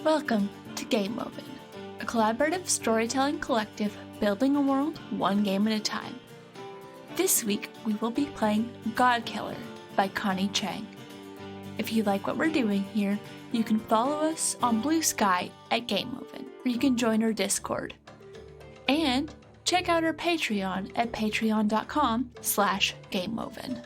Welcome to Game Oven, a collaborative storytelling collective building a world one game at a time. This week, we will be playing Godkiller by Connie Chang. If you like what we're doing here, you can follow us on Blue Sky at Game Oven, or you can join our Discord. And check out our Patreon at patreon.com/GameOven.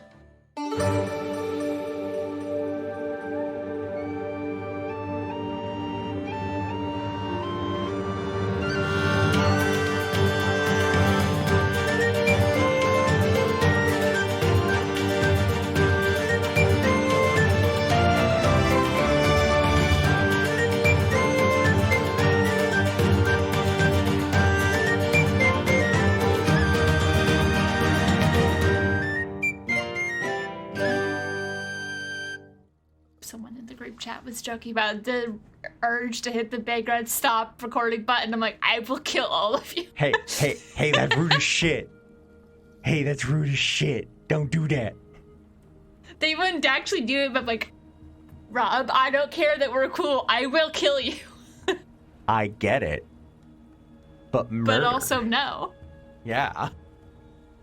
Chat was joking about the urge to hit the big red stop recording button. I'm like, I will kill all of you. Hey, that's rude as shit. Hey, that's rude as shit. Don't do that. They wouldn't actually do it, but like, Rob, I don't care that we're cool. I will kill you. I get it. But murder. But also no. Yeah.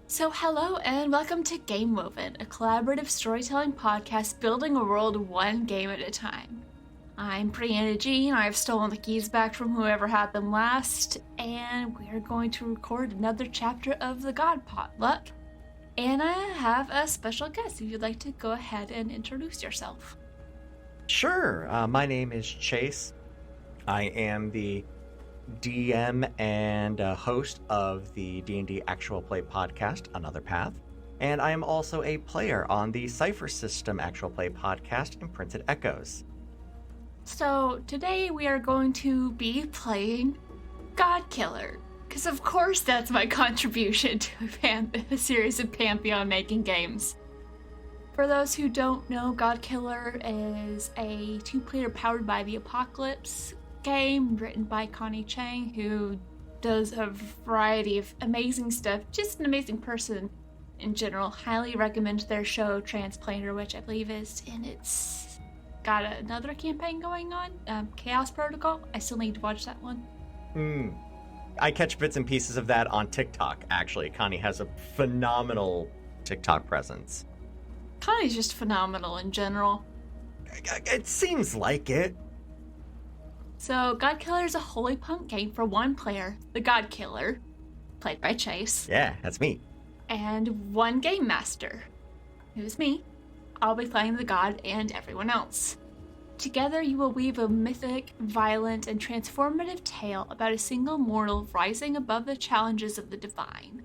So hello and welcome to Game Woven, a collaborative storytelling podcast building a world one game at a time. I'm Brianna G, and I've stolen the keys back from whoever had them last, and we are going to record another chapter of the God Potluck. And I have a special guest, if you'd like to go ahead and introduce yourself. Sure. My name is Chase. I am the DM and host of the D&D Actual Play podcast, Another Path, and I am also a player on the Cypher System Actual Play podcast, Imprinted Echoes. So today we are going to be playing Godkiller, because of course that's my contribution to a series of Pantheon-making games. For those who don't know, Godkiller is a two-player powered by the Apocalypse game written by Connie Chang, who does a variety of amazing stuff. Just an amazing person in general. Highly recommend their show Transplanter, which I believe is, and it's got another campaign going on, Chaos Protocol. I still need to watch that one. I catch bits and pieces of that on TikTok, actually. Connie has a phenomenal TikTok presence. Connie's just phenomenal in general. It seems like it. So, Godkiller is a holy punk game for one player, the Godkiller, played by Chase. Yeah, that's me. And one game master, who's me. I'll be playing the god and everyone else. Together, you will weave a mythic, violent, and transformative tale about a single mortal rising above the challenges of the divine.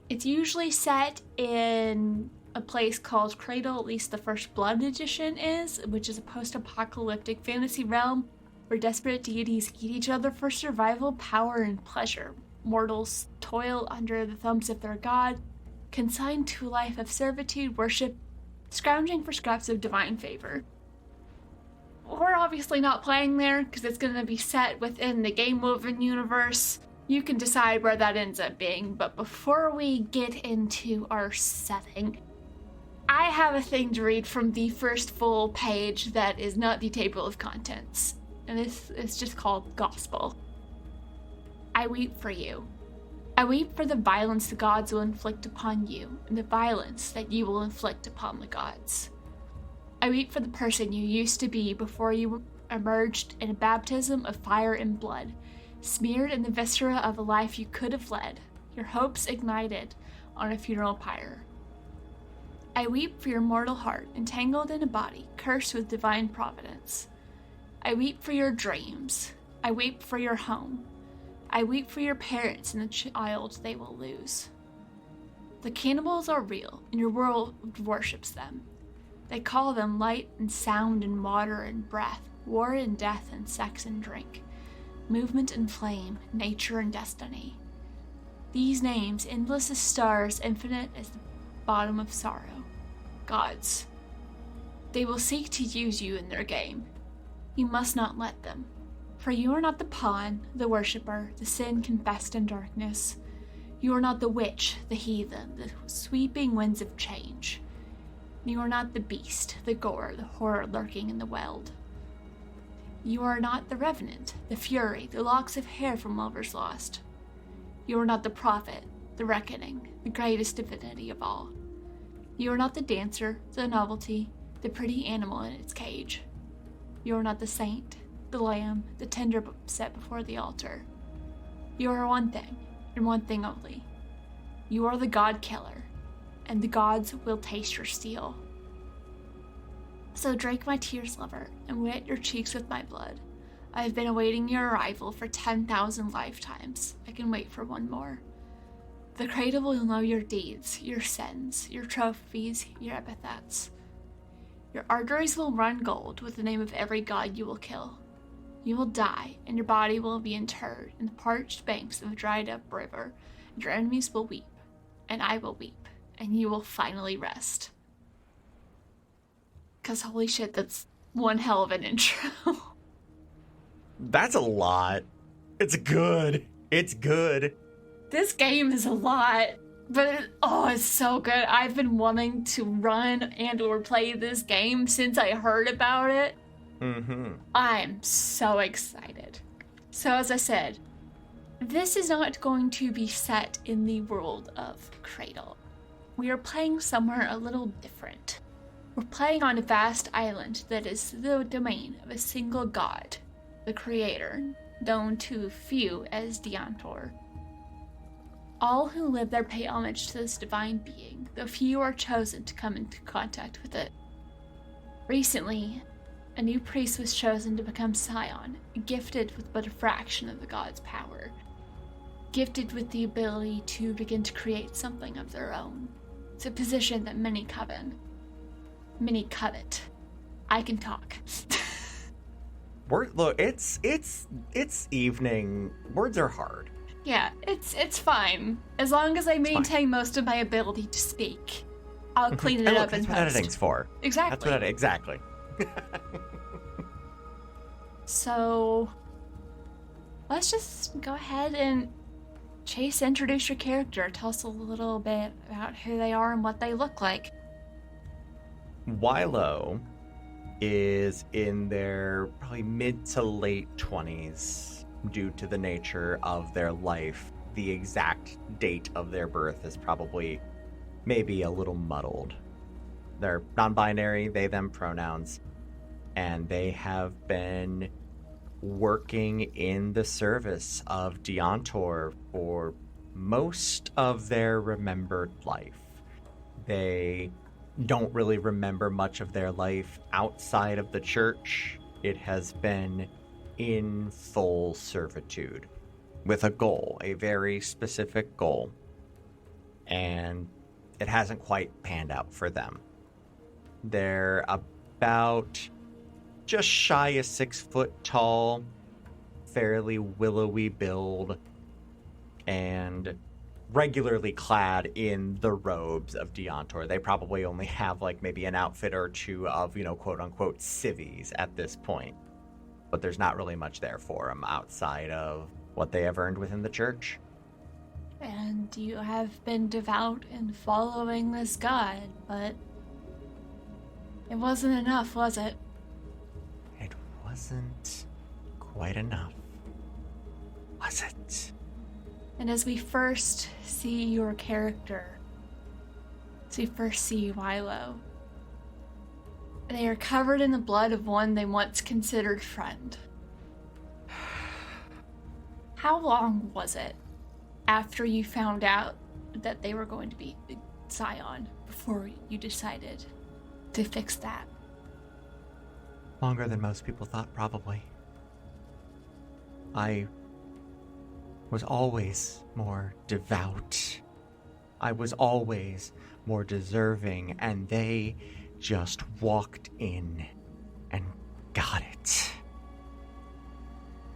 It's usually set in a place called Cradle, at least the First Blood edition is, which is a post-apocalyptic fantasy realm where desperate deities eat each other for survival, power, and pleasure. Mortals toil under the thumbs of their god, consigned to a life of servitude, worship, scrounging for scraps of divine favor. We're obviously not playing there, because it's going to be set within the Game Woven universe. You can decide where that ends up being, but before we get into our setting, I have a thing to read from the first full page that is not the table of contents. And it's just called Gospel. I weep for you. I weep for the violence the gods will inflict upon you, and the violence that you will inflict upon the gods. I weep for the person you used to be before you emerged in a baptism of fire and blood, smeared in the viscera of a life you could have led, your hopes ignited on a funeral pyre. I weep for your mortal heart, entangled in a body, cursed with divine providence. I weep for your dreams. I weep for your home. I weep for your parents and the child they will lose. The cannibals are real, and your world worships them. They call them light and sound and water and breath, war and death and sex and drink, movement and flame, nature and destiny. These names, endless as stars, infinite as the bottom of sorrow. Gods. They will seek to use you in their game. You must not let them, for you are not the pawn, the worshipper, the sin confessed in darkness. You are not the witch, the heathen, the sweeping winds of change. You are not the beast, the gore, the horror lurking in the weld. You are not the Revenant, the Fury, the locks of hair from Lovers Lost. You are not the Prophet, the Reckoning, the greatest divinity of all. You are not the dancer, the novelty, the pretty animal in its cage. You are not the saint, the lamb, the tender set before the altar. You are one thing, and one thing only. You are the Godkiller, and the gods will taste your steel. So drink my tears, lover, and wet your cheeks with my blood. I have been awaiting your arrival for 10,000 lifetimes. I can wait for one more. The cradle will know your deeds, your sins, your trophies, your epithets. Your arteries will run gold with the name of every god you will kill. You will die, and your body will be interred in the parched banks of a dried-up river, and your enemies will weep, and I will weep, and you will finally rest. Because holy shit, that's one hell of an intro. That's a lot. It's good. It's good. This game is a lot, but it's so good. I've been wanting to run and or play this game since I heard about it. Mm-hmm. I'm so excited. So as I said, this is not going to be set in the world of Cradle. We are playing somewhere a little different. We're playing on a vast island that is the domain of a single god, the Creator, known to few as Deantoir. All who live there pay homage to this divine being, though few are chosen to come into contact with it. Recently, a new priest was chosen to become Scion, gifted with but a fraction of the god's power, gifted with the ability to begin to create something of their own. It's a position that many covet. I can talk. Look, it's evening. Words are hard. Yeah, it's fine. As long as I maintain most of my ability to speak, I'll clean it up in post. That's what editing's for. Exactly. Exactly. So, let's just go ahead and Chase, introduce your character. Tell us a little bit about who they are and what they look like. Wilo is in their probably mid to late 20s due to the nature of their life. The exact date of their birth is probably maybe a little muddled. They're non-binary, they, them pronouns, and they have been working in the service of Deantoir for most of their remembered life. They don't really remember much of their life outside of the church. It has been in full servitude with a goal, a very specific goal, and it hasn't quite panned out for them. They're about just shy of 6 foot tall, fairly willowy build, and regularly clad in the robes of Deantoir. They probably only have like maybe an outfit or two of, quote unquote civvies at this point. But there's not really much there for them outside of what they have earned within the church. And you have been devout in following this god, but it wasn't enough, was it? It wasn't quite enough, was it? And as we first see your character, as we first see Wilo, they are covered in the blood of one they once considered friend. How long was it after you found out that they were going to be Scion before you decided to fix that? Longer than most people thought, probably. I was always more devout. I was always more deserving, and they just walked in and got it.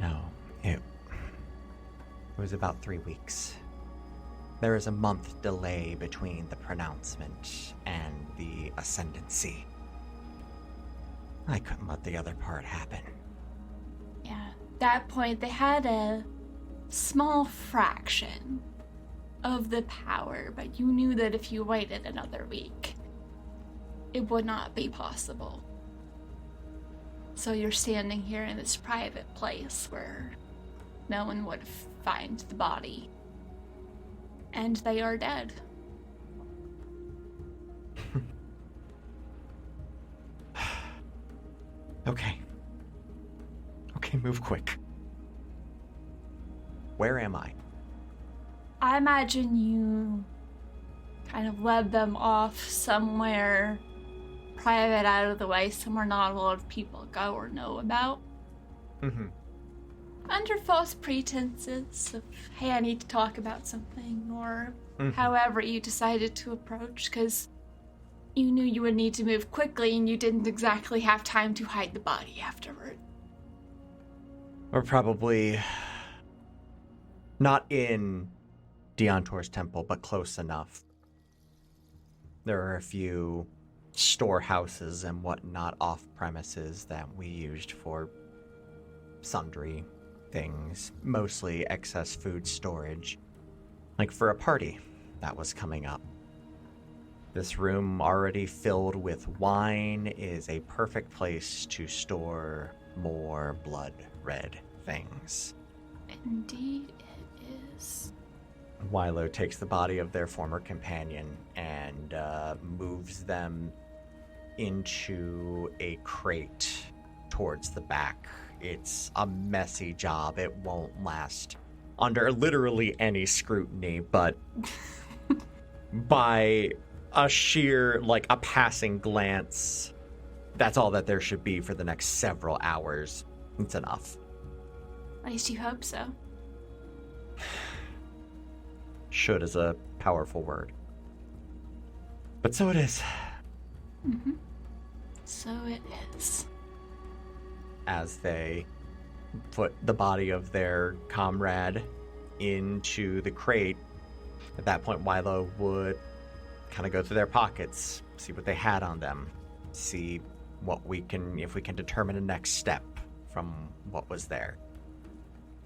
No, it was about 3 weeks. There is a month delay between the pronouncement and the ascendancy. I couldn't let the other part happen. Yeah, at that point, they had a small fraction of the power, but you knew that if you waited another week, it would not be possible. So you're standing here in this private place where no one would find the body. And they are dead. Okay. Okay, move quick. Where am I? I imagine you kind of led them off somewhere private, out of the way, somewhere not a lot of people go or know about. Mm-hmm. Under false pretenses of, hey, I need to talk about something, or however you decided to approach, because you knew you would need to move quickly and you didn't exactly have time to hide the body afterward. We're probably not in Deantoir's temple, but close enough. There are a few storehouses and whatnot off premises that we used for sundry things, mostly excess food storage, like for a party that was coming up. This room, already filled with wine, is a perfect place to store more blood red things. Indeed it is. Wilo takes the body of their former companion and moves them into a crate towards the back. It's a messy job. It won't last under literally any scrutiny, but by a sheer, a passing glance, that's all that there should be for the next several hours. It's enough. At least you hope so. Should is a powerful word. But so it is. Mm-hmm. So it is. As they put the body of their comrade into the crate, at that point Wilo would kind of go through their pockets, see what they had on them, see if we can determine a next step from what was there.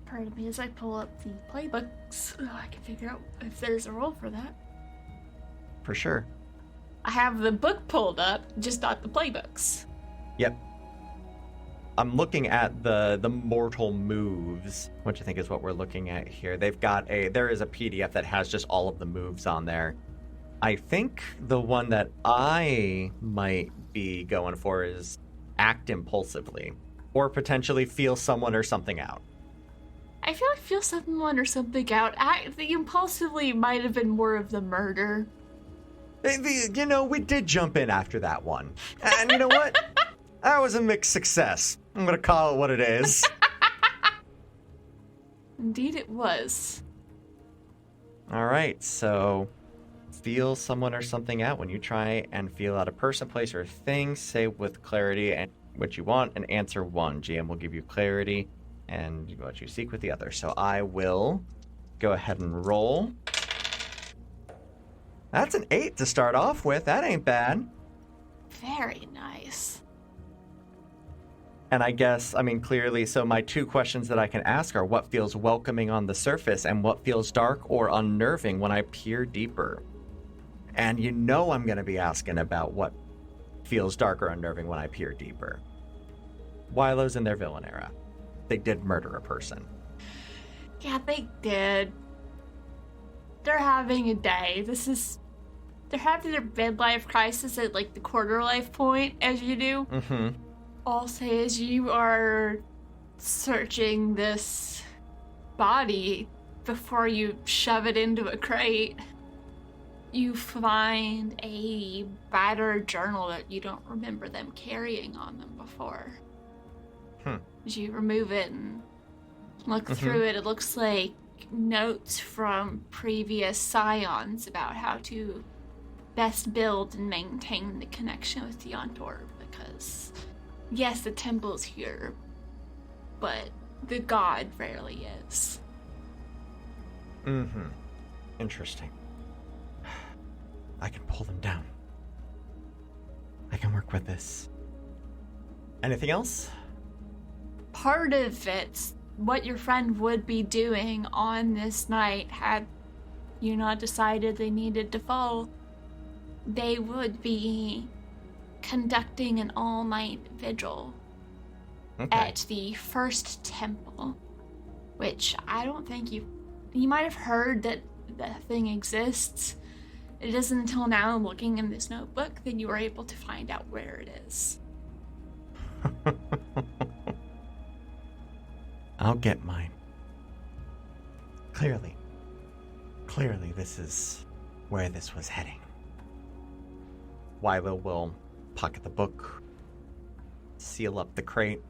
Pardon me as I pull up the playbooks. I can figure out if there's a role for that. For sure. I have the book pulled up, just not the playbooks. Yep. I'm looking at the mortal moves, which I think is what we're looking at here. There is a PDF that has just all of the moves on there. I think the one that I might be going for is act impulsively, or potentially feel someone or something out. I feel like feel someone or something out. The impulsively might have been more of the murder. We did jump in after that one. And you know what? That was a mixed success. I'm going to call it what it is. Indeed it was. All right, so feel someone or something out. When you try and feel out a person, place, or thing, say with clarity and what you want and answer one. GM will give you clarity and what you seek with the other. So I will go ahead and roll. That's an 8 to start off with. That ain't bad. Very nice. And I guess, clearly, so my two questions that I can ask are what feels welcoming on the surface and what feels dark or unnerving when I peer deeper. And I'm going to be asking about what feels dark or unnerving when I peer deeper. Wilo's in their villain era. They did murder a person. Yeah, they did. They're having a day. They're having their midlife crisis at the quarter life point, as you do. Mm-hmm. I'll say as you are searching this body before you shove it into a crate, you find a battered journal that you don't remember them carrying on them before. As you remove it and look through it, it looks like notes from previous Scions about how to best build and maintain the connection with Deantoir, because yes, the temple's here, but the god rarely is. Interesting. I can pull them down. I can work with this. Anything else? Part of it's what your friend would be doing on this night had you not decided they needed to fall. They would be conducting an all-night vigil Okay. at the first temple, which I don't think you might have heard that the thing exists. It isn't until now, looking in this notebook, that you were able to find out where it is. I'll get mine. Clearly, this is where this was heading. Wilo will pocket the book, seal up the crate.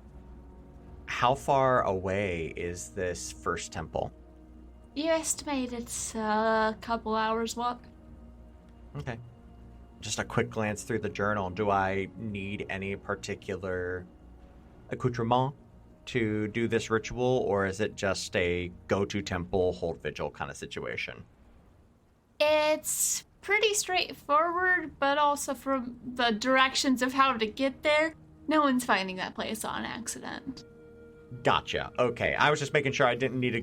How far away is this first temple? You estimate it's a couple hours walk. Okay. Just a quick glance through the journal. Do I need any particular accoutrement to do this ritual, or is it just a go-to temple, hold vigil kind of situation? It's pretty straightforward, but also from the directions of how to get there, no one's finding that place on accident. Gotcha. Okay, I was just making sure I didn't need to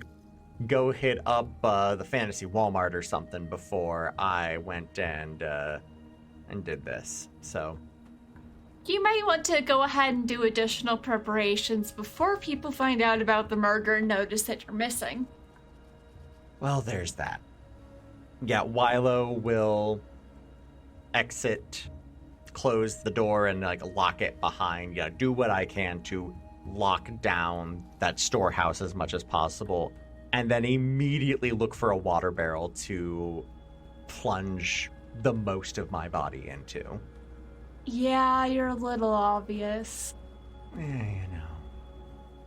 go hit up the fantasy Walmart or something before I went and did this. So You might want to go ahead and do additional preparations before people find out about the murder and notice that you're missing. well, there's that. Yeah, Wilo will exit, close the door, and lock it behind. Yeah, do what I can to lock down that storehouse as much as possible, and then immediately look for a water barrel to plunge the most of my body into. Yeah, you're a little obvious. You know.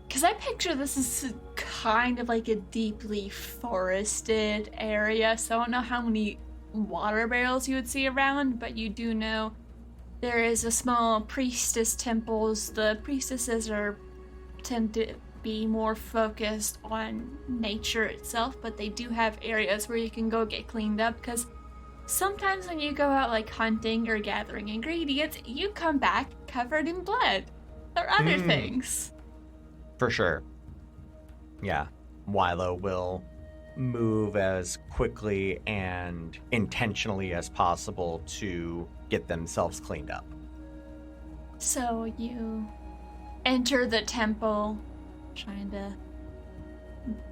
Because I picture this as kind of like a deeply forested area, so I don't know how many water barrels you would see around, but you do know there is a small priestess temples. The priestesses tend to be more focused on nature itself, but they do have areas where you can go get cleaned up, because sometimes when you go out hunting or gathering ingredients, you come back covered in blood or other things. For sure. Yeah, Wilo will move as quickly and intentionally as possible to get themselves cleaned up. So you enter the temple, trying to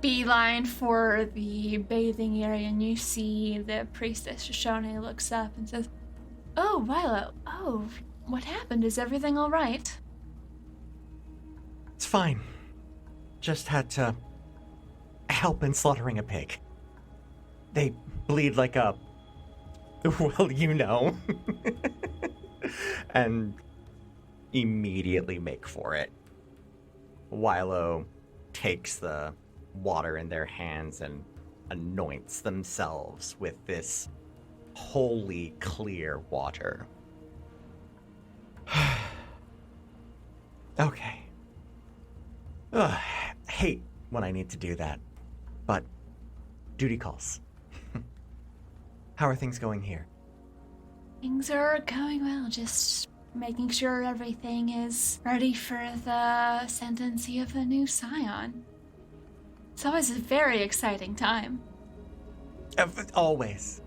beeline for the bathing area, and you see the priestess Shoshone looks up and says, "Oh, Wilo, what happened? Is everything all right?" It's fine. Just had to help in slaughtering a pig. They bleed like a... well, you know. And immediately make for it. Wilo takes the water in their hands and anoints themselves with this wholly clear water. Okay. Ugh, hate when I need to do that, but duty calls. How are things going here? Things are going well, just making sure everything is ready for the sentencing of a new Scion. It's always a very exciting time. Always.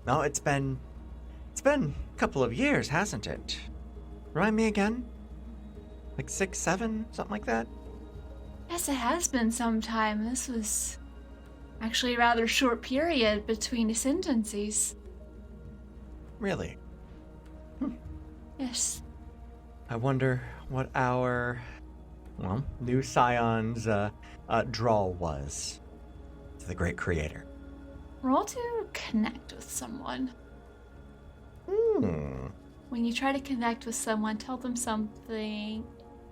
No, it's been a couple of years, hasn't it? Remind me again? 6, 7, something like that? Yes, it has been some time. This was actually a rather short period between the sentences. Really? Yes. I wonder what our, new Scion's draw was to the great creator. Roll to connect with someone. When you try to connect with someone, tell them something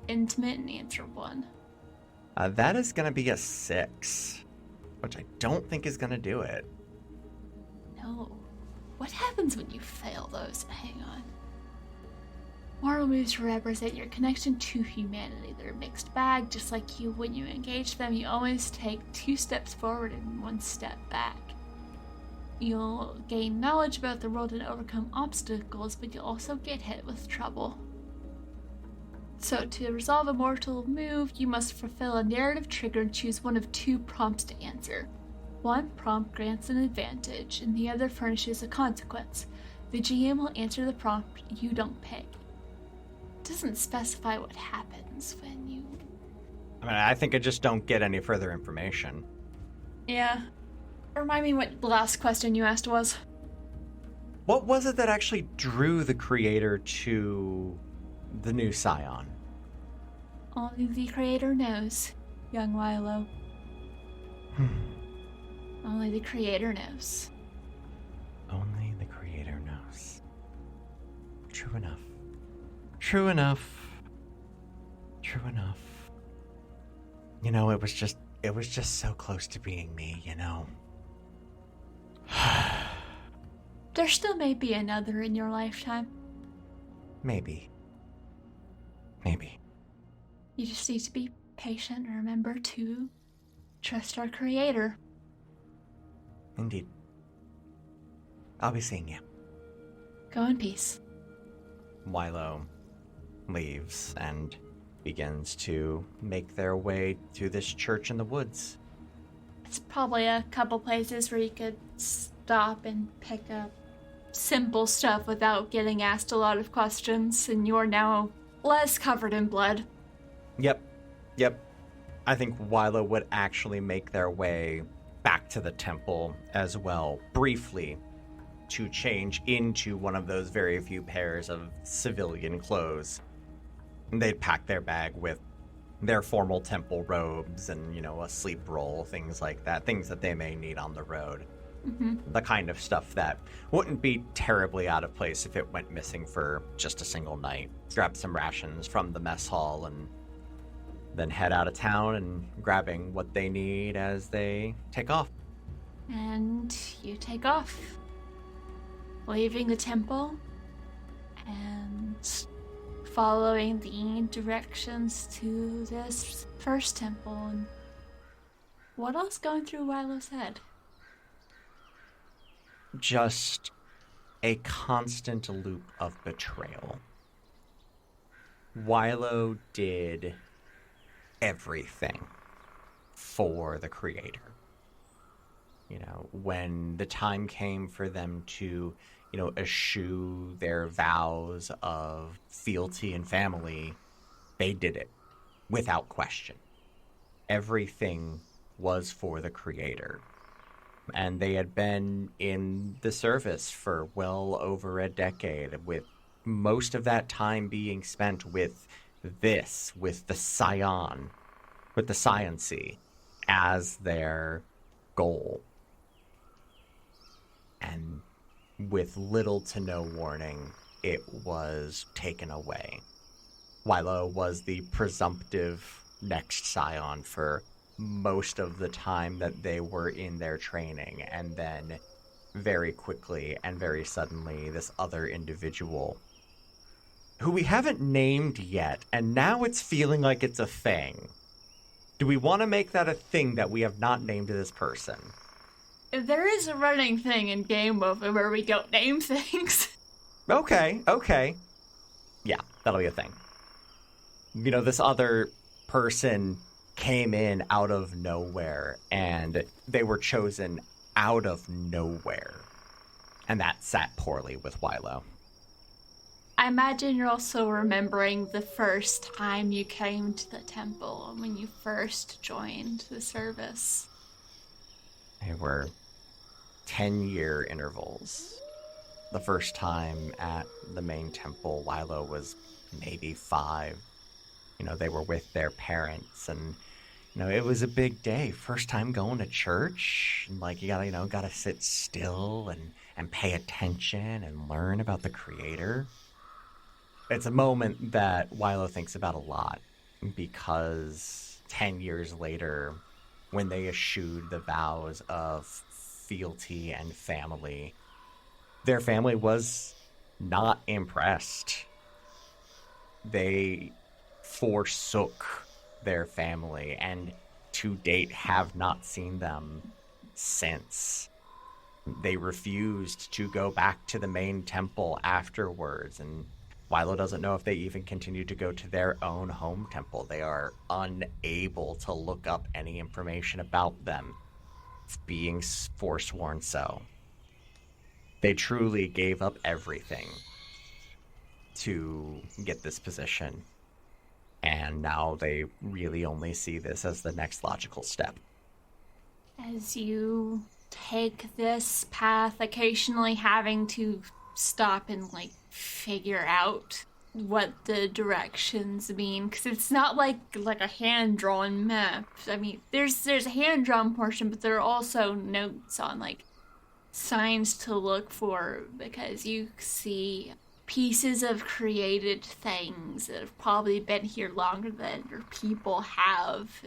intimate and answer 1. That is going to be a 6, which I don't think is going to do it. No. What happens when you fail those? Hang on. Moral moves represent your connection to humanity. They're a mixed bag, just like you. When you engage them, you always take 2 steps forward and 1 step back. You'll gain knowledge about the world and overcome obstacles, but you'll also get hit with trouble. So to resolve a mortal move, you must fulfill a narrative trigger and choose one of 2 prompts to answer. One prompt grants an advantage, and the other furnishes a consequence. The GM will answer the prompt you don't pick. doesn't specify what happens when you... I mean, I think I just don't get any further information. Yeah. Remind me what the last question you asked was. What was it that actually drew the creator to the new Scion? Only the creator knows, young Wilo. Only the creator knows. Only the creator knows. True enough. True enough. True enough. You know, it was just so close to being me, you know. There still may be another in your lifetime. Maybe. Maybe. You just need to be patient and remember to trust our creator. Indeed. I'll be seeing you. Go in peace. Wilo leaves and begins to make their way to this church in the woods. It's probably a couple places where you could stop and pick up simple stuff without getting asked a lot of questions, and you're now less covered in blood. Yep. I think Wilo would actually make their way back to the temple as well, briefly, to change into one of those very few pairs of civilian clothes. And they'd pack their bag with their formal temple robes and, you know, a sleep roll, things like that, things that they may need on the road. Mm-hmm. The kind of stuff that wouldn't be terribly out of place if it went missing for just a single night. Grab some rations from the mess hall and then head out of town and grabbing what they need as they take off. And you take off, leaving the temple and following the directions to this first temple. And what else going through Wilo's head? Just a constant loop of betrayal. Wilo did everything for the creator. You know, when the time came for them to, you know, eschew their vows of fealty and family, they did it without question. Everything was for the creator. And they had been in the service for well over a decade, with most of that time being spent with the Scion, with the Sciency as their goal. And with little to no warning, it was taken away. Wilo was the presumptive next Scion for most of the time that they were in their training, and then very quickly and very suddenly this other individual who we haven't named yet, and now it's feeling like it's a thing. Do we want to make that a thing that we have not named this person? There is a running thing in Game Over where we don't name things. Okay. Yeah, that'll be a thing. You know, this other person came in out of nowhere, and they were chosen out of nowhere. And that sat poorly with Wilo. I imagine you're also remembering the first time you came to the temple, when you first joined the service. They were 10-year intervals. The first time at the main temple, Wilo was maybe 5. You know, they were with their parents, and, you know, it was a big day. First time going to church, and, like, you gotta sit still and pay attention and learn about the creator. It's a moment that Wilo thinks about a lot, because 10 years later, when they eschewed the vows of fealty and family, their family was not impressed. They forsook their family, and to date have not seen them since. They refused to go back to the main temple afterwards, and Wilo doesn't know if they even continue to go to their own home temple. They are unable to look up any information about them, being forsworn so. They truly gave up everything to get this position. And now they really only see this as the next logical step. As you take this path, occasionally having to stop and figure out what the directions mean, because it's not like a hand-drawn map. I mean, there's a hand-drawn portion, but there are also notes on signs to look for, because you see pieces of created things that have probably been here longer than your people have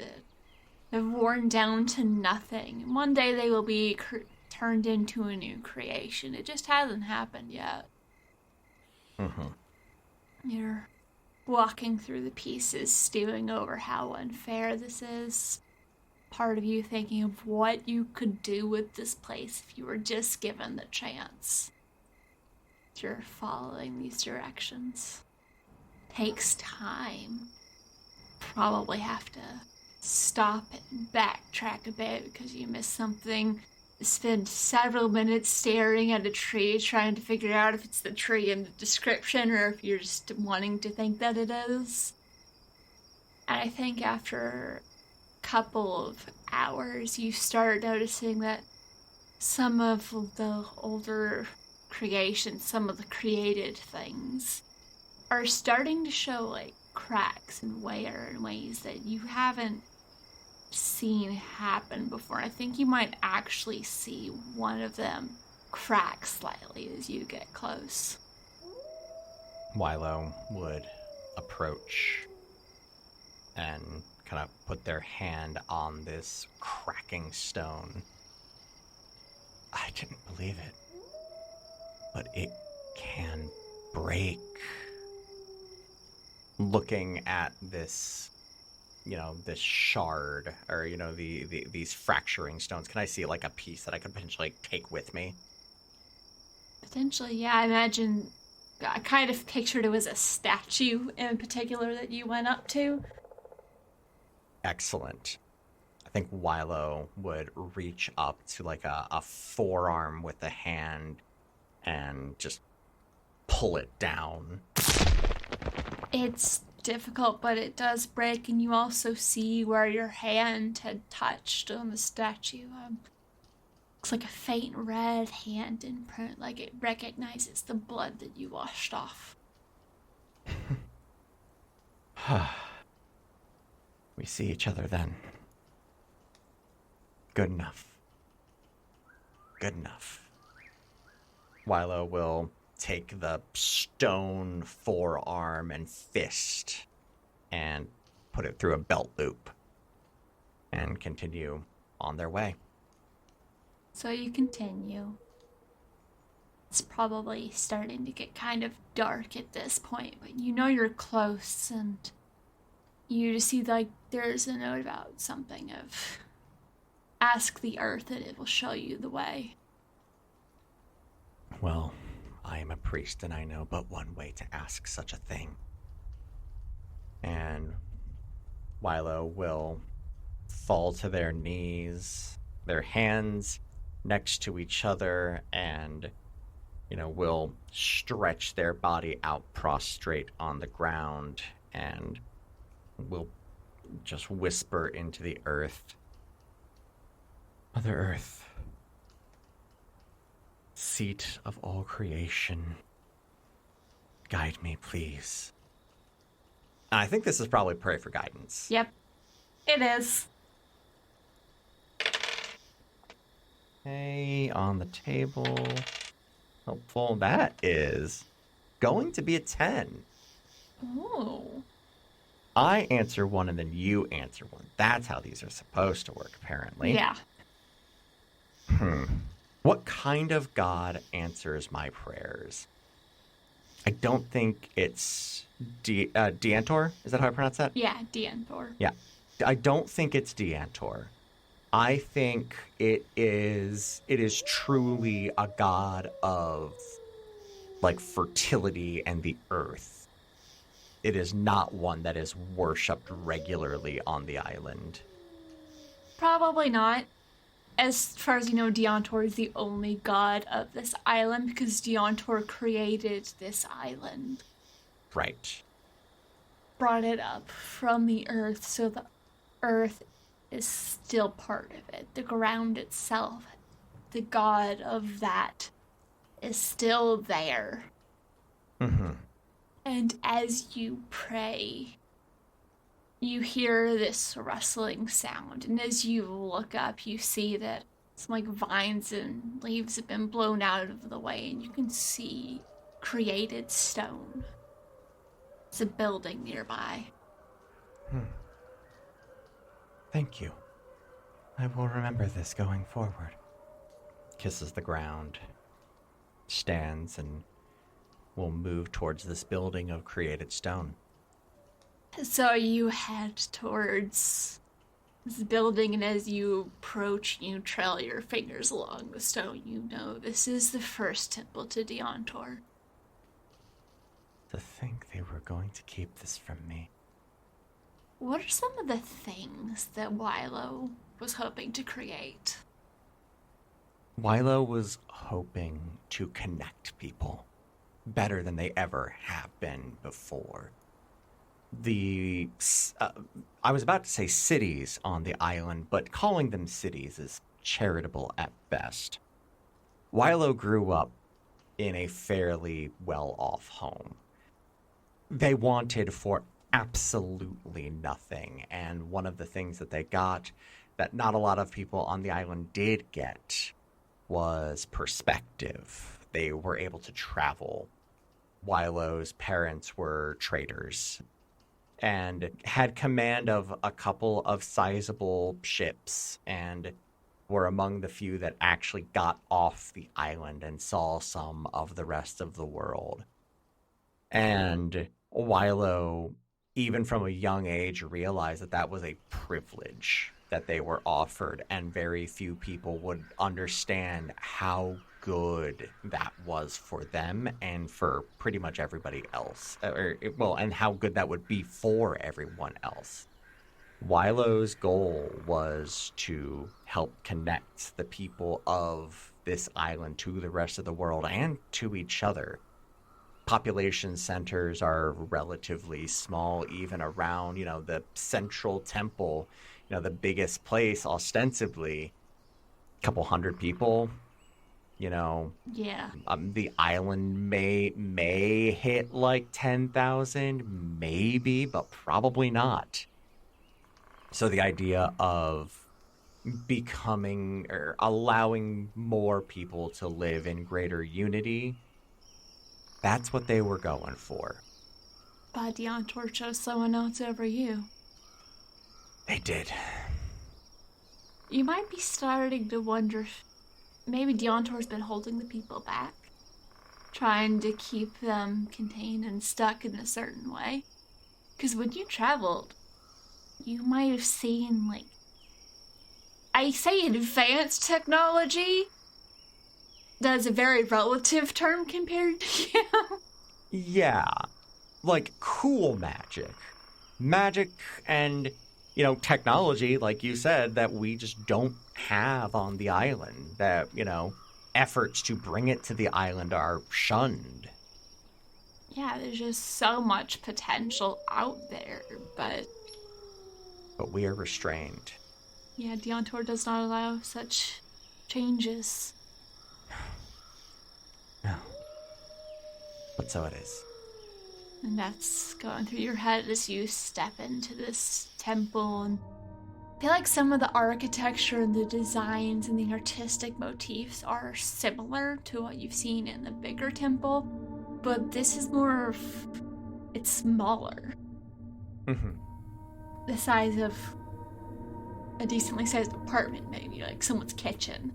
worn down to nothing. One day they will be turned into a new creation. It just hasn't happened yet. Mm-hmm. You're walking through the pieces, stewing over how unfair this is. Part of you thinking of what you could do with this place if you were just given the chance. You're following these directions. Takes time. Probably have to stop and backtrack a bit because you missed something. Spend several minutes staring at a tree trying to figure out if it's the tree in the description or if you're just wanting to think that it is. And I think after a couple of hours you start noticing that some of the older creations, some of the created things, are starting to show cracks and wear in ways that you haven't seen happen before. I think you might actually see one of them crack slightly as you get close. Wilo would approach and kind of put their hand on this cracking stone. I didn't believe it, but it can break. Looking at this, this shard, or, these fracturing stones, can I see a piece that I could potentially take with me? Potentially, yeah. I kind of pictured it was a statue in particular that you went up to. Excellent. I think Wilo would reach up to a forearm with a hand and just pull it down. It's difficult, but it does break, and you also see where your hand had touched on the statue. Looks like a faint red hand imprint, like it recognizes the blood that you washed off. We see each other then. Good enough. Good enough. Wilo will take the stone forearm and fist and put it through a belt loop and continue on their way. So you continue. It's probably starting to get kind of dark at this point, but you know you're close, and you just see there's a note about something of ask the earth and it will show you the way. Well, I am a priest and I know but one way to ask such a thing. And Wilo will fall to their knees, their hands next to each other, and, will stretch their body out prostrate on the ground and will just whisper into the earth, Mother Earth, seat of all creation, guide me, please. I think this is probably pray for guidance. Yep, it is. Okay, on the table. Helpful. That is going to be a 10. Oh. I answer one and then you answer one. That's how these are supposed to work, apparently. Yeah. What kind of God answers my prayers? I don't think it's Deantoir. Is that how I pronounce that? Yeah, Deantoir. Yeah. I don't think it's Deantoir. I think it is truly a god of fertility and the earth. It is not one that is worshipped regularly on the island. Probably not. As far as you know, Deantoir is the only god of this island because Deantoir created this island. Right. Brought it up from the earth, so the earth is still part of it. The ground itself, the god of that, is still there. Mm-hmm. And as you pray, you hear this rustling sound. And as you look up, you see that some like vines and leaves have been blown out of the way, and you can see created stone. It's a building nearby. Thank you. I will remember this going forward. Kisses the ground, stands, and will move towards this building of created stone. So you head towards this building, and as you approach, you trail your fingers along the stone. You know this is the first temple to Deantoir. To think they were going to keep this from me. What are some of the things that Wilo was hoping to create? Wilo was hoping to connect people better than they ever have been before. I was about to say cities on the island, but calling them cities is charitable at best. Wilo grew up in a fairly well-off home. They wanted for absolutely nothing, and one of the things that they got that not a lot of people on the island did get was perspective. They were able to travel. Wilo's parents were traders and had command of a couple of sizable ships and were among the few that actually got off the island and saw some of the rest of the world. And Wilo, even from a young age, realized that that was a privilege that they were offered, and very few people would understand how good that was for them and for pretty much everybody else. And how good that would be for everyone else. Wilo's goal was to help connect the people of this island to the rest of the world and to each other. Population centers are relatively small, even around, the central temple, the biggest place, ostensibly, a couple hundred people, Yeah. The island may hit like 10,000, maybe, but probably not. So the idea of becoming or allowing more people to live in greater unity, that's what they were going for. But Deantoir chose someone else over you. They did. You might be starting to wonder if maybe Deantoir's been holding the people back, trying to keep them contained and stuck in a certain way. Because when you traveled, you might have seen, I say advanced technology. That's a very relative term compared to you. Yeah. Like cool magic. Magic and, technology, like you said, that we just don't have on the island. That, efforts to bring it to the island are shunned. Yeah, there's just so much potential out there, but we are restrained. Yeah, Deantoir does not allow such changes. No. But so it is. And that's going through your head as you step into this temple. And I feel like some of the architecture and the designs and the artistic motifs are similar to what you've seen in the bigger temple. But this is it's smaller. Mm-hmm. The size of a decently sized apartment, maybe, like someone's kitchen.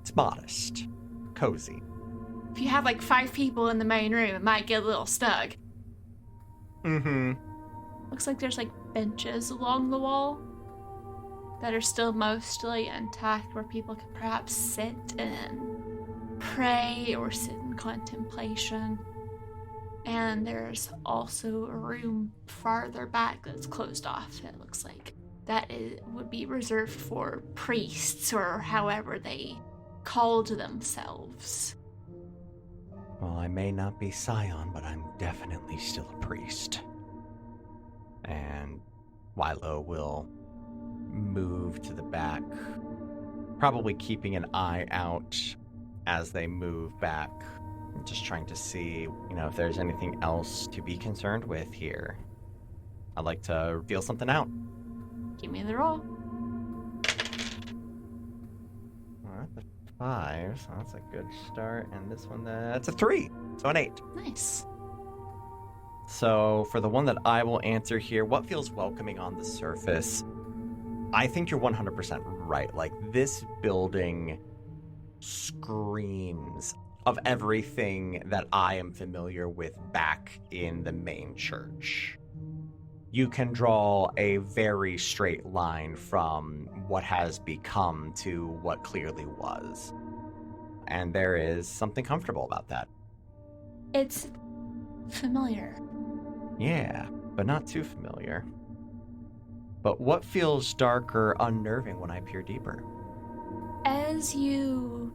It's modest. Cozy. If you have 5 people in the main room, it might get a little snug. Mm-hmm. Looks like there's benches along the wall that are still mostly intact, where people could perhaps sit and pray or sit in contemplation. And there's also a room farther back that's closed off, it looks like. That would be reserved for priests, or however they called themselves. Well, I may not be Scion, but I'm definitely still a priest. And Wilo will move to the back, probably keeping an eye out as they move back. I'm just trying to see, if there's anything else to be concerned with here. I'd like to feel something out. Give me the roll. That's a 5, so that's a good start. And this one, that's a 3, so an 8. Nice. So for the one that I will answer here, what feels welcoming on the surface? I think you're 100% right. Like, this building screams of everything that I am familiar with back in the main church. You can draw a very straight line from what has become to what clearly was. And there is something comfortable about that. It's familiar. Yeah, but not too familiar. But what feels dark or unnerving when I peer deeper? As you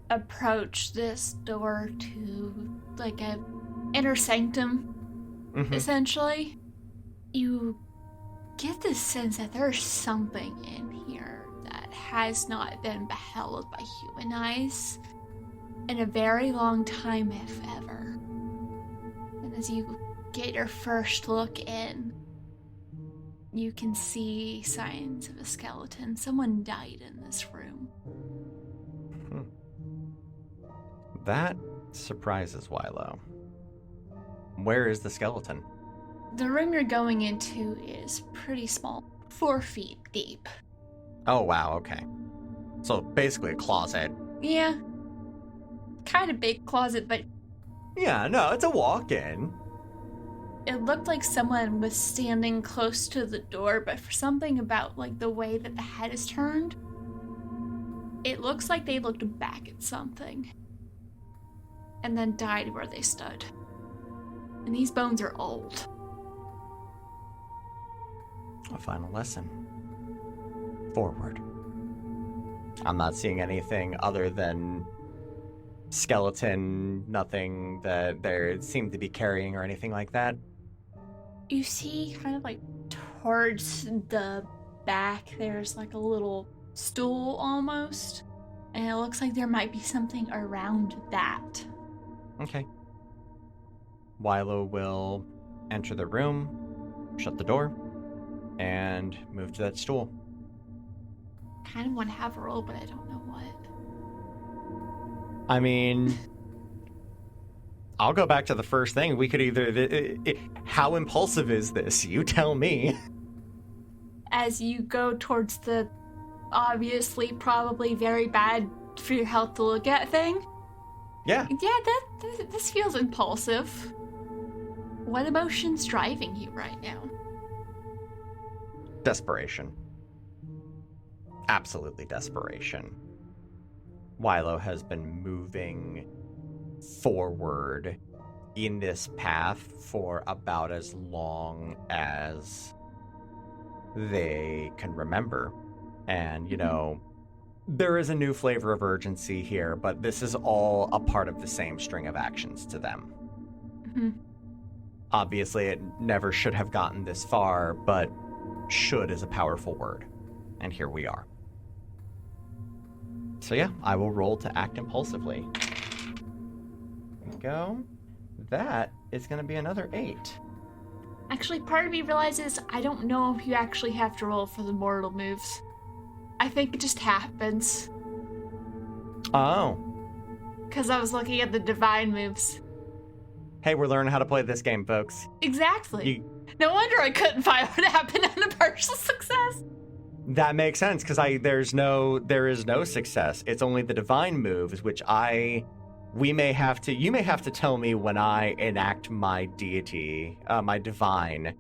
approach this door to, like, a inner sanctum, essentially, you get this sense that there's something in here that has not been beheld by human eyes in a very long time, if ever. And as you get your first look in, you can see signs of a skeleton. Someone died in this room. That surprises Wilo. Where is the skeleton? The room you're going into is pretty small, 4 feet deep. Oh, wow, okay. So basically a closet. Yeah. Kind of big closet, but Yeah, no, it's a walk-in. it looked like someone was standing close to the door, but for something about, like, the way that the head is turned, it looks like they looked back at something and then died where they stood. And these bones are old. A final lesson. Forward. I'm not seeing anything other than skeleton, nothing that they seem to be carrying or anything like that. You see, kind of like towards the back, there's like a little stool almost, and it looks like there might be something around that. Okay. Wilo will enter the room, shut the door, and move to that stool. Kind of want to have a roll, but I don't know what. I mean, I'll go back to the first thing. We could either... how impulsive is this? You tell me. As you go towards the obviously probably very bad for your health to look at thing. Yeah. Yeah, this feels impulsive. What emotion's driving you right now? Desperation. Absolutely desperation. Wilo has been moving forward in this path for about as long as they can remember. And, there is a new flavor of urgency here, but this is all a part of the same string of actions to them. Mm-hmm. Obviously, it never should have gotten this far, but should is a powerful word. And here we are. So yeah, I will roll to act impulsively. There we go. That is going to be another 8. Actually, part of me realizes I don't know if you actually have to roll for the mortal moves. I think it just happens. Oh. Because I was looking at the divine moves. Hey, we're learning how to play this game, folks. Exactly. No wonder I couldn't find what happened on a partial success. That makes sense, because there is no success. It's only the divine moves, which you may have to tell me when I enact my deity, my divine,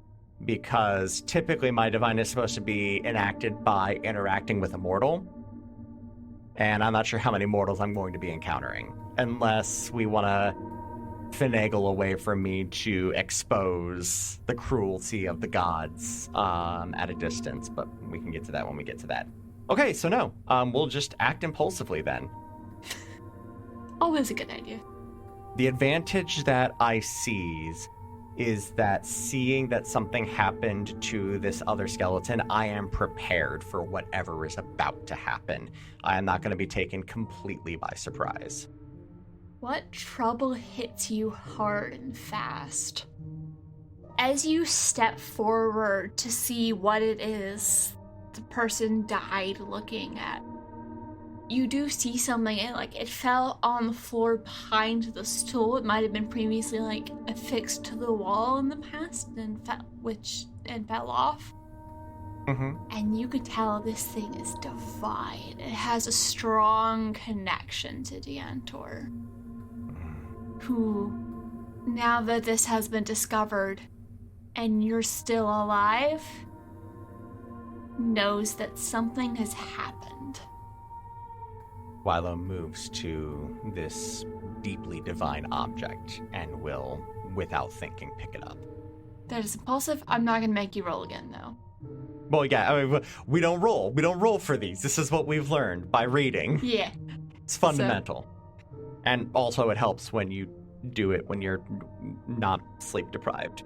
because typically my divine is supposed to be enacted by interacting with a mortal, and I'm not sure how many mortals I'm going to be encountering, unless we want to finagle a way for me to expose the cruelty of the gods at a distance, but we can get to that when we get to that. Okay, so no, we'll just act impulsively then. Always a good idea. The advantage that I seize is that seeing that something happened to this other skeleton, I am prepared for whatever is about to happen. I am not going to be taken completely by surprise. What trouble hits you hard and fast? As you step forward to see what it is the person died looking at, you do see something, it fell on the floor behind the stool. It might have been previously affixed to the wall in the past and fell off. Mm-hmm. And you could tell this thing is divine. It has a strong connection to Deantoir, who, now that this has been discovered and you're still alive, knows that something has happened. Wilo moves to this deeply divine object and will, without thinking, pick it up. That is impulsive. I'm not going to make you roll again, though. Well, yeah, I mean, we don't roll. We don't roll for these. This is what we've learned by reading. Yeah. It's fundamental. And also it helps when you do it when you're not sleep deprived.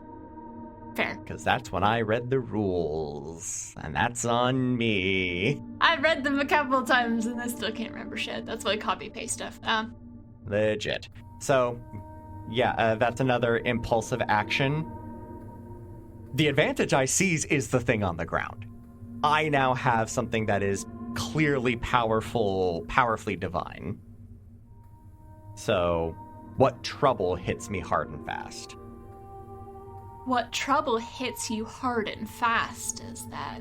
Fair. Because that's when I read the rules, and that's on me. I read them a couple of times and I still can't remember shit. That's why I copy-paste stuff. Legit. So, yeah, that's another impulsive action. The advantage I seize is the thing on the ground. I now have something that is clearly powerfully divine. So, what trouble hits me hard and fast? What trouble hits you hard and fast is that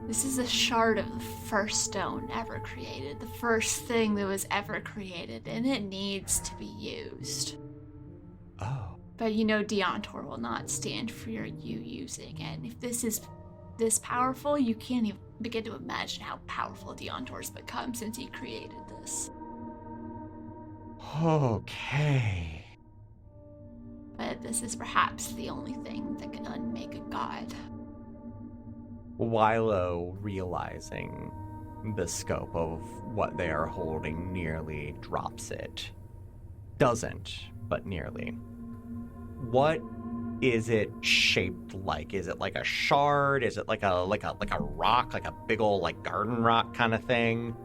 this is a shard of the first stone ever created, the first thing that was ever created, and it needs to be used. Oh. But you know Deantoir will not stand for you using it. And if this is this powerful, you can't even begin to imagine how powerful Deantoir's become since he created this. Okay. But this is perhaps the only thing that can unmake a god. Wilo, realizing the scope of what they are holding, nearly drops it. Doesn't, but nearly. What is it shaped like? Is it like a shard? Is it like a rock, like a big old garden rock kind of thing?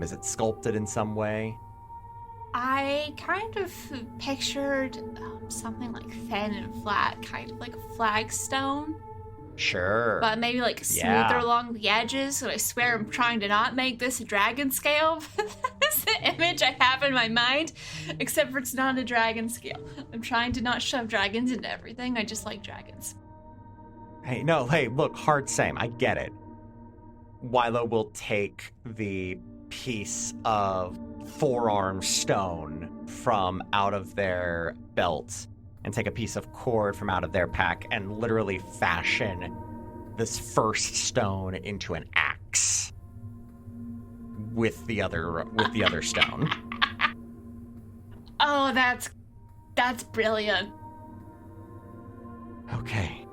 Is it sculpted in some way? I kind of pictured something thin and flat, kind of like a flagstone. Sure. But maybe smoother along the edges. So I swear I'm trying to not make this a dragon scale. That's the image I have in my mind. Except for it's not a dragon scale. I'm trying to not shove dragons into everything. I just like dragons. Hey, look, hard same. I get it. Wilo will take the piece of forearm stone from out of their belt and take a piece of cord from out of their pack and literally fashion this first stone into an axe with the other stone. Oh, that's brilliant. Okay.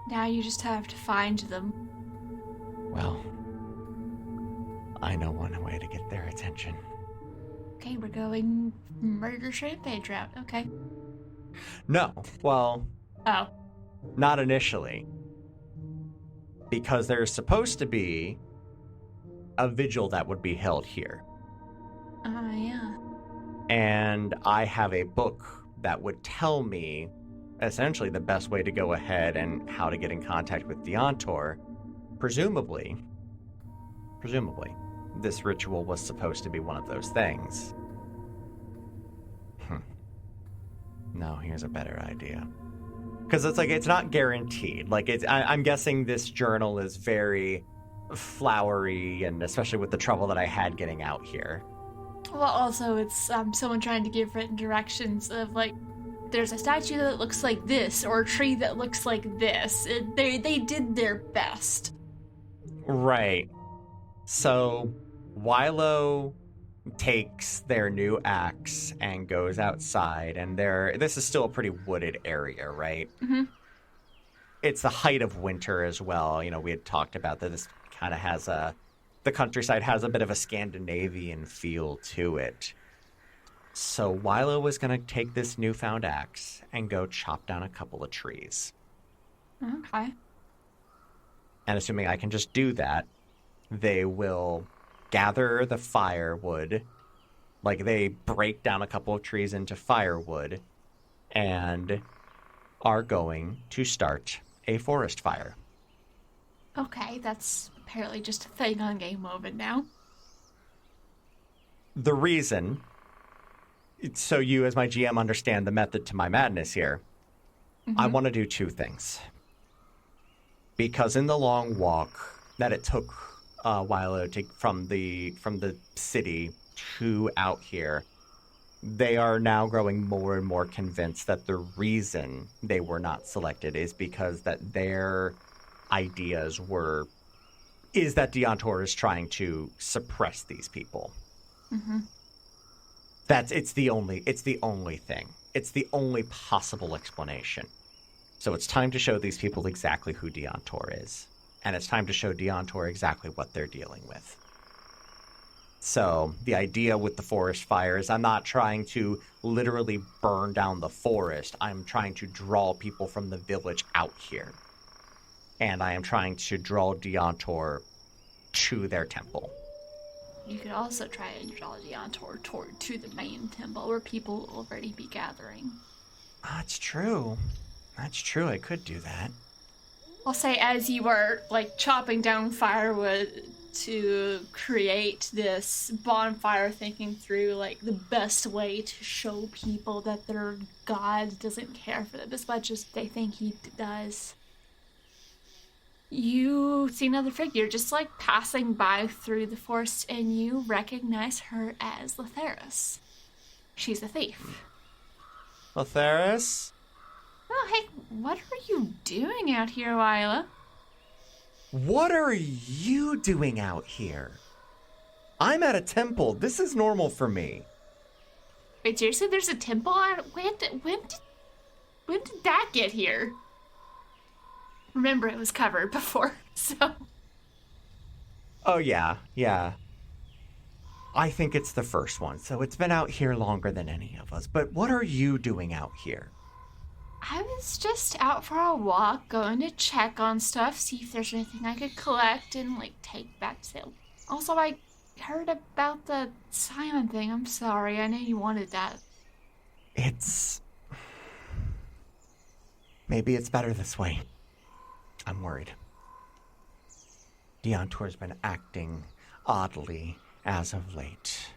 Now you just have to find them. Well, I know one way to get their attention. Okay, we're going murder rampage route. Okay. No, well... Oh. Not initially. Because there's supposed to be a vigil that would be held here. Yeah. And I have a book that would tell me essentially the best way to go ahead and how to get in contact with Deantoir. Presumably, this ritual was supposed to be one of those things. No, here's a better idea. Because it's not guaranteed. I'm guessing this journal is very flowery, and especially with the trouble that I had getting out here. Well, also, it's someone trying to give written directions of, there's a statue that looks like this, or a tree that looks like this. They did their best. Right. So, Wilo takes their new axe and goes outside, and this is still a pretty wooded area, right? Mm-hmm. It's the height of winter as well. We had talked about that this kind of has the countryside has a bit of a Scandinavian feel to it. So Wilo was going to take this newfound axe and go chop down a couple of trees. Okay. And assuming I can just do that, they will gather the firewood. Like, they break down a couple of trees into firewood and are going to start a forest fire. Okay, that's apparently just a thing on Game Mode now. The reason, so you as my GM understand the method to my madness here, I want to do two things. Because in the long walk that it took Wilo to from the city to out here, they are now growing more and more convinced that the reason they were not selected is because that their ideas is that Deantoir is trying to suppress these people. Mm-hmm. It's the only thing. It's the only possible explanation. So it's time to show these people exactly who Deantoir is. And it's time to show Deantoir exactly what they're dealing with. So the idea with the forest fire is I'm not trying to literally burn down the forest. I'm trying to draw people from the village out here. And I am trying to draw Deantoir to their temple. You could also try and draw Deantoir to the main temple where people will already be gathering. That's true. That's true. I could do that. I'll say as you are, like, chopping down firewood to create this bonfire, thinking through, like, the best way to show people that their god doesn't care for them as much as they think he does. You see another figure just, like, passing by through the forest, and you recognize her as Letheris. She's a thief. Letheris? Oh, hey, what are you doing out here, Wilo? What are you doing out here? I'm at a temple. This is normal for me. Wait, seriously? There's a temple? When did that get here? Remember, it was covered before, so... Oh, yeah. I think it's the first one, so it's been out here longer than any of us. But what are you doing out here? I was just out for a walk, going to check on stuff, see if there's anything I could collect and, like, take back to sale. Also, I heard about the Scion thing. I'm sorry. I know you wanted that. Maybe it's better this way. I'm worried. Deantoir's been acting oddly as of late.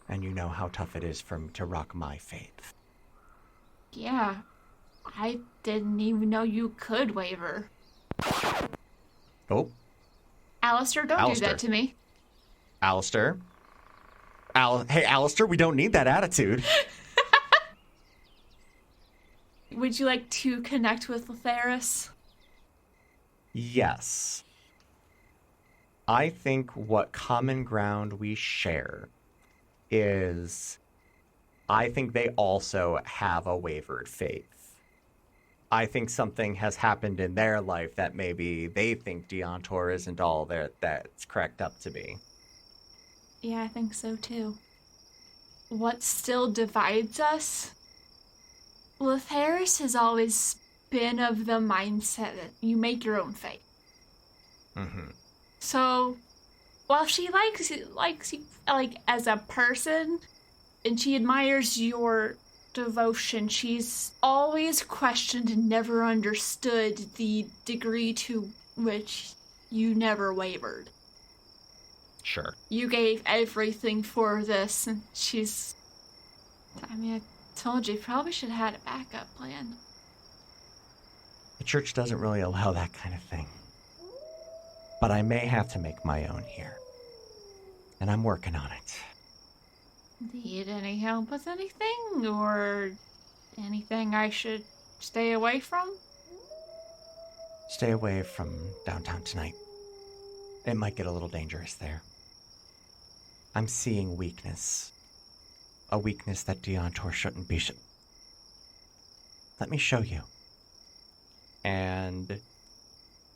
And you know how tough it is for him to rock my faith. Yeah, I didn't even know you could waver. Oh. Alistair, don't do that to me. Alistair? Hey, Alistair, we don't need that attitude. Would you like to connect with Letheris? Yes. I think what common ground we share is... I think they also have a wavered faith. I think something has happened in their life that maybe they think Deantoir isn't all that's cracked up to be. Yeah, I think so too. What still divides us? Letheris has always been of the mindset that you make your own fate. Mm-hmm. So, while she likes you, like, as a person... and she admires your devotion, she's always questioned and never understood the degree to which you never wavered. Sure. You gave everything for this, and I told you, probably should have had a backup plan. The church doesn't really allow that kind of thing. But I may have to make my own here. And I'm working on it. Need any help with anything, or anything I should stay away from? Stay away from downtown tonight. It might get a little dangerous there. I'm seeing weakness. A weakness that Deantoir shouldn't be. Let me show you. And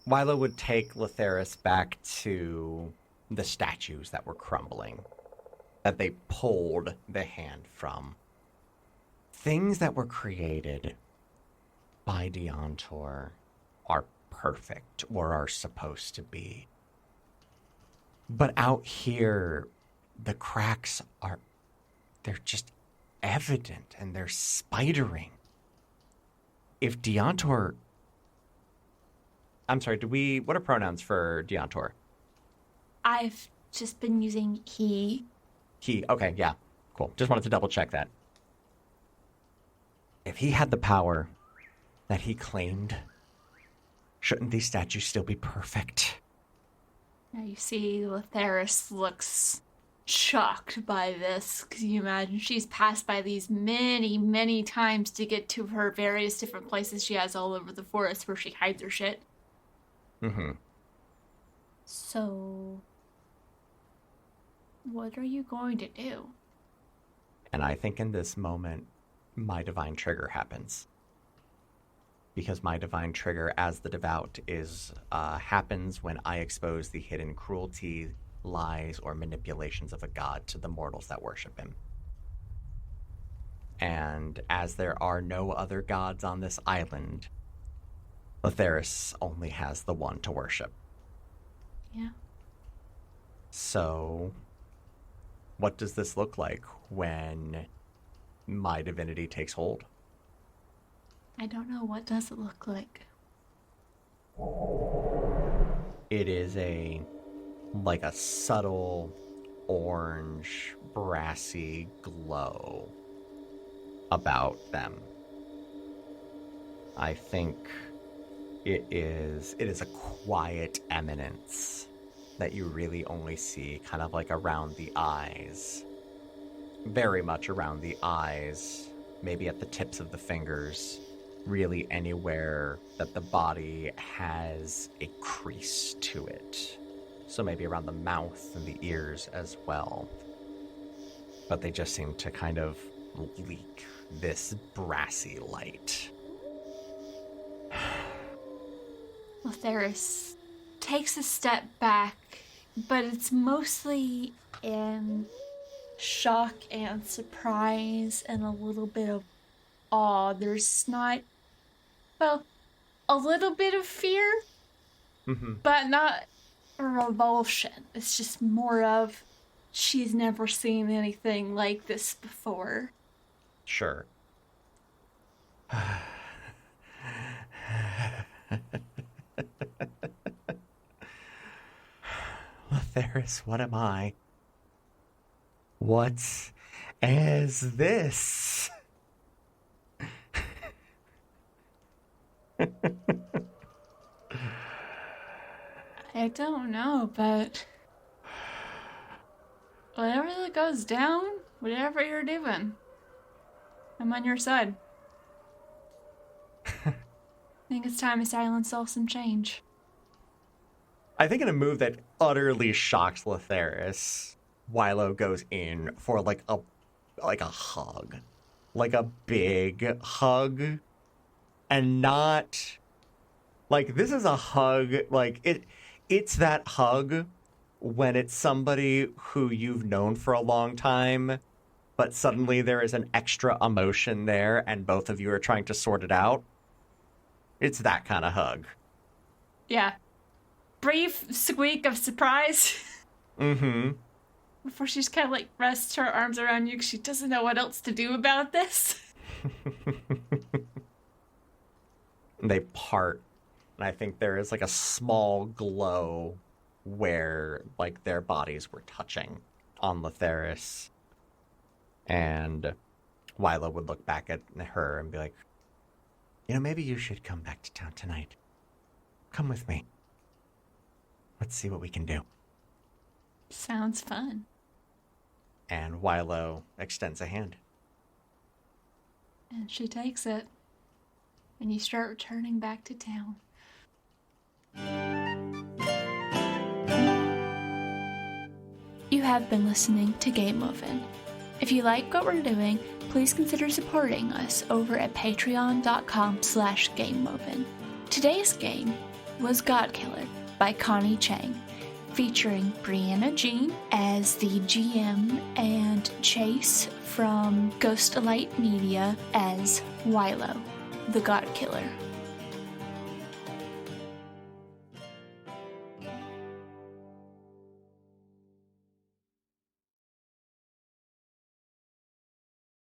Wilo would take Letheris back to the statues that were crumbling. that they pulled the hand from. Things that were created by Deantoir are perfect, or are supposed to be. But out here, the cracks they're just evident, and they're spidering. If Deantoir... I'm sorry, what are pronouns for Deantoir? I've just been using he. He, okay, yeah, cool. Just wanted to double check that. If he had the power that he claimed, shouldn't these statues still be perfect? Now you see Letheris looks shocked by this, because you imagine she's passed by these many, many times to get to her various different places she has all over the forest where she hides her shit. Mm-hmm. So, what are you going to do? And I think in this moment, my divine trigger happens. Because my divine trigger as the devout happens when I expose the hidden cruelty, lies, or manipulations of a god to the mortals that worship him. And as there are no other gods on this island, Letheris only has the one to worship. Yeah. So, what does this look like when my divinity takes hold? I don't know. What does it look like? It is like a subtle orange, brassy glow about them. I think it is a quiet eminence that you really only see kind of like around the eyes. Very much around the eyes, maybe at the tips of the fingers, really anywhere that the body has a crease to it. So maybe around the mouth and the ears as well. But they just seem to kind of leak this brassy light. Letheris takes a step back, but it's mostly in shock and surprise and a little bit of awe. There's not, well, a little bit of fear, but not revulsion. It's just more of, she's never seen anything like this before. Sure. Letheris, what am I? What is this? I don't know, but whatever that goes down, whatever you're doing, I'm on your side. I think it's time to silence all some change. I think in a move that utterly shocks Letheris, Wilo goes in for like a hug. Like a big hug. And not like, this is a hug, like it's that hug when it's somebody who you've known for a long time, but suddenly there is an extra emotion there and both of you are trying to sort it out. It's that kind of hug. Yeah. Brief squeak of surprise. Mm-hmm. Before she just kind of like rests her arms around you because she doesn't know what else to do about this. They part, and I think there is like a small glow where like their bodies were touching on Letheris. And Wilo would look back at her and be like, you know, maybe you should come back to town tonight. Come with me. Let's see what we can do. Sounds fun. And Wilo extends a hand. And she takes it. And you start returning back to town. You have been listening to Game Oven. If you like what we're doing, please consider supporting us over at patreon.com/GameOven. Today's game was Godkiller by Connie Chang. featuring Brianna Jean as the GM and Chase from Ghostlight Media as Wilo, the Godkiller.